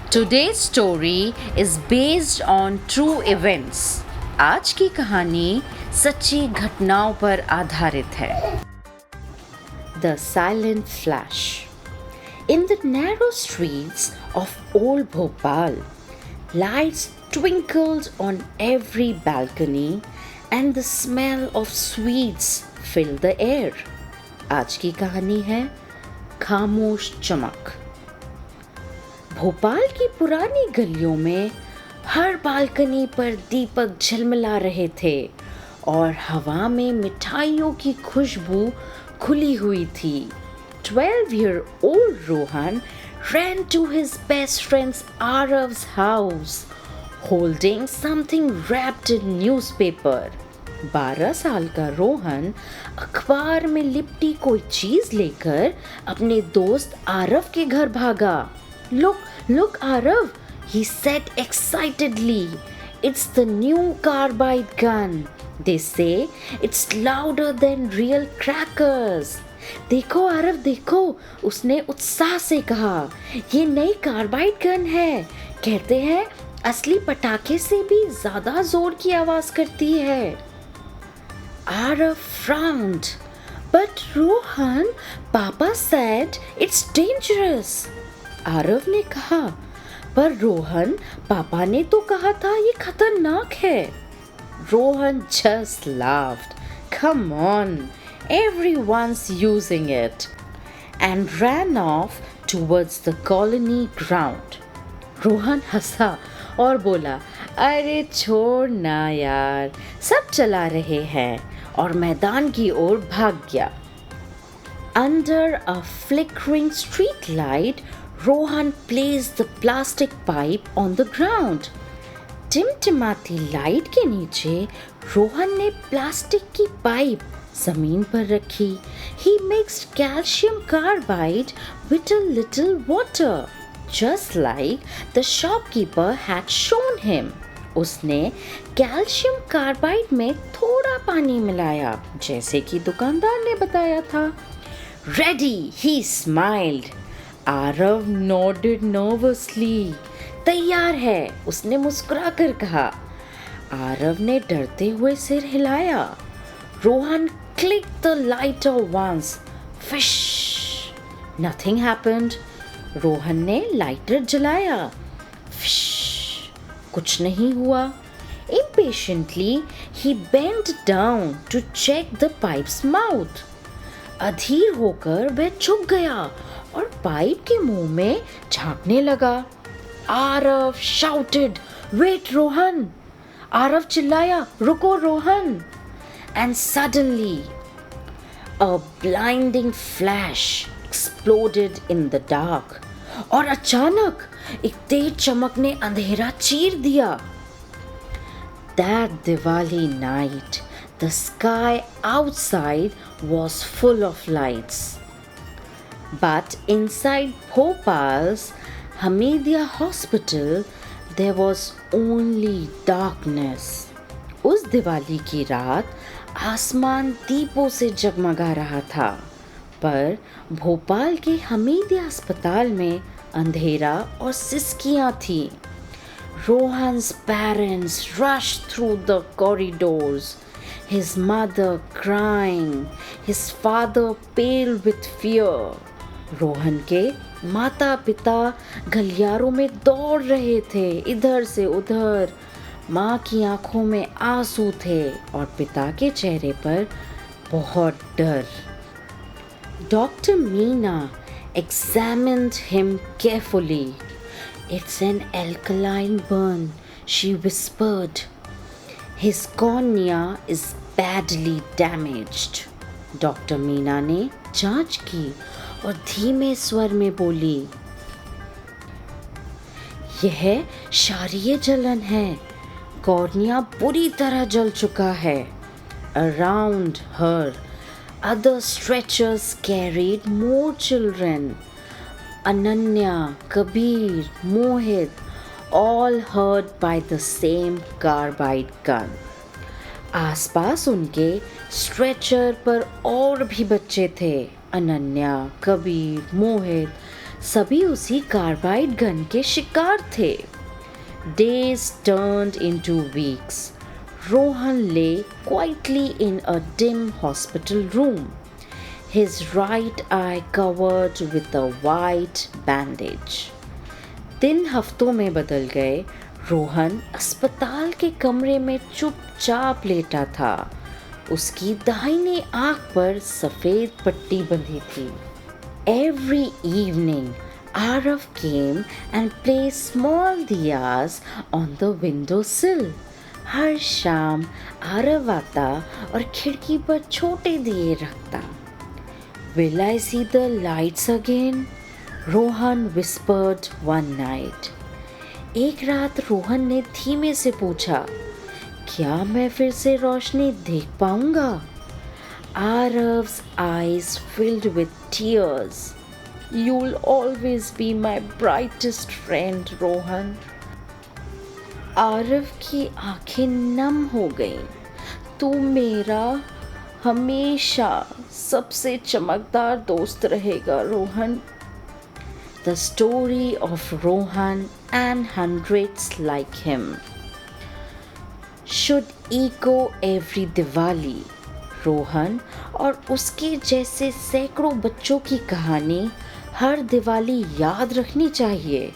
Today's story is based on true events. आज की कहानी सच्ची घटनाओं पर आधारित है. The Silent Flash. In the narrow streets of old Bhopal, lights twinkled on every balcony and the smell of sweets filled the air. आज की कहानी है खामोश चमक. भोपाल की पुरानी गलियों में हर बालकनी पर दीपक झलमला रहे थे और हवा में मिठाइयों की खुशबू खुली हुई थी. 12-year-old Rohan ran to his best friend's Arav's house, holding something wrapped in newspaper. 12 साल का रोहन अखबार में लिपटी कोई चीज लेकर अपने दोस्त आरव के घर भागा. Look, Arav, he said excitedly. It's the new carbide gun. They say it's louder than real crackers. देखो आरव देखो, उसने उत्साह से कहा. ये नई कार्बाइड गन है. कहते हैं असली पटाखे से भी ज्यादा जोर की आवाज करती है. Arav frowned. But Rohan, Papa said it's dangerous. Aarav ने कहा, पर रोहन, पापा ने तो कहा था ये खतरनाक है. Rohan just laughed. Come on, everyone's using it, and ran off towards the colony ground. Rohan हंसा और बोला, अरे छोड़ ना यार, सब चला रहे हैं, और मैदान की ओर भाग गया. Under a flickering street light, Rohan placed the plastic pipe on the ground. टिमटिमाती लाइट के नीचे रोहन ने प्लास्टिक की पाइप जमीन पर रखी. He mixed calcium carbide with a little water, just like the shopkeeper had shown him. उसने calcium carbide में थोड़ा पानी मिलाया, जैसे कि दुकानदार ने बताया था. Ready, he smiled. Aarav nodded nervously. तैयार है, उसने मुस्कुराकर कहा. आरव ने डरते हुए सिर हिलाया. Rohan clicked the lighter once. Fish! Nothing happened. Rohan ने लाइटर जलाया. Fish! कुछ नहीं हुआ. Impatiently, he bent down to check the pipe's mouth. अधीर होकर वह झुक गया और पाइप के मुंह में झांकने लगा. Aarav shouted, "Wait, Rohan!" Aarav चिल्लाया, रुको Rohan. And suddenly, a blinding flash exploded in the dark. और अचानक एक तेज चमक ने अंधेरा चीर दिया. That Diwali night, the sky outside was full of lights. But inside Bhopal's Hamidia Hospital, there was only darkness. उस दिवाली की रात आसमान दीपों से जगमगा रहा था, पर भोपाल के हमीदिया अस्पताल में अंधेरा और सिसकियां थी. Rohan's parents rushed through the corridors, his mother crying, his father pale with fear. Rohan के माता पिता गलियारों में दौड़ रहे थे, इधर से उधर. माँ की आंखों में आंसू थे और पिता के चेहरे पर बहुत डर. Dr. Meena examined him carefully. It's an alkaline burn, she whispered. His cornea is badly damaged. Doctor Meena ने जांच की और धीमे स्वर में बोली, यह क्षारीय जलन है. कॉर्निया बुरी तरह जल चुका है. Around her, other stretchers carried more children. Ananya, Kabir, Mohit, all hurt by the same carbide gun. आसपास उनके स्ट्रेचर पर और भी बच्चे थे. अनन्या, कबीर, मोहित, सभी उसी कार्बाइड गन के शिकार थे। Days turned into weeks. Rohan lay quietly in a dim hospital room, his right eye covered with a white bandage. दिन हफ्तों में बदल गए। रोहन अस्पताल के कमरे में चुपचाप लेटा था। उसकी दाहिनी आंख पर सफेद पट्टी बंधी थी। Every evening, Arav came and placed small diyas on the windowsill. हर शाम आरव आता और खिड़की पर छोटे दिए रखता। Will I see the lights again? Rohan whispered one night. एक रात रोहन ने धीमे से पूछा, क्या मैं फिर से रोशनी देख पाऊंगा? Arav's eyes filled with tears. You'll always be my brightest friend, Rohan. Aarav की आंखें नम हो गईं। तू मेरा हमेशा सबसे चमकदार दोस्त रहेगा, Rohan. The story of Rohan and hundreds like him should echo every Diwali. Rohan और उसके जैसे सैकड़ों बच्चों की कहानी हर दिवाली याद रखनी चाहिए।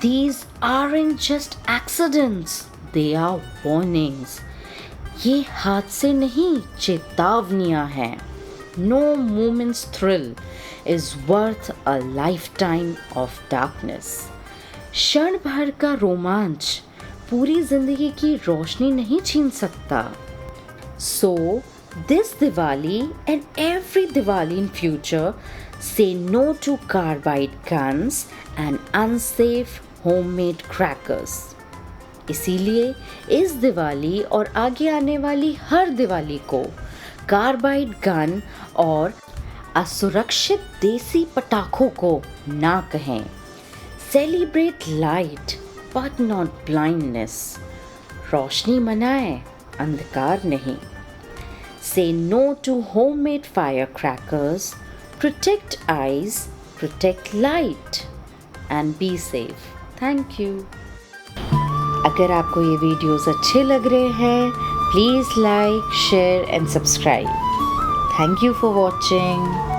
These aren't just accidents, they are warnings. ये हादसे नहीं, चेतावनियां हैं। No moment's thrill is worth a lifetime of darkness. क्षण भर का रोमांच पूरी जिंदगी की रोशनी नहीं छीन सकता। So, this Diwali and every Diwali in future, say no to carbide guns and unsafe homemade crackers. इसीलिए इस दिवाली और आगे आने वाली हर दिवाली को कार्बाइड गन और असुरक्षित देसी पटाखों को ना कहें। Celebrate light but not blindness. रोशनी मनाएं, अंधकार नहीं। Say no to homemade firecrackers. Protect eyes, protect light, and be safe. Thank you. अगर आपको ये वीडियोस अच्छे लग रहे हैं, please like, share and subscribe. Thank you for watching.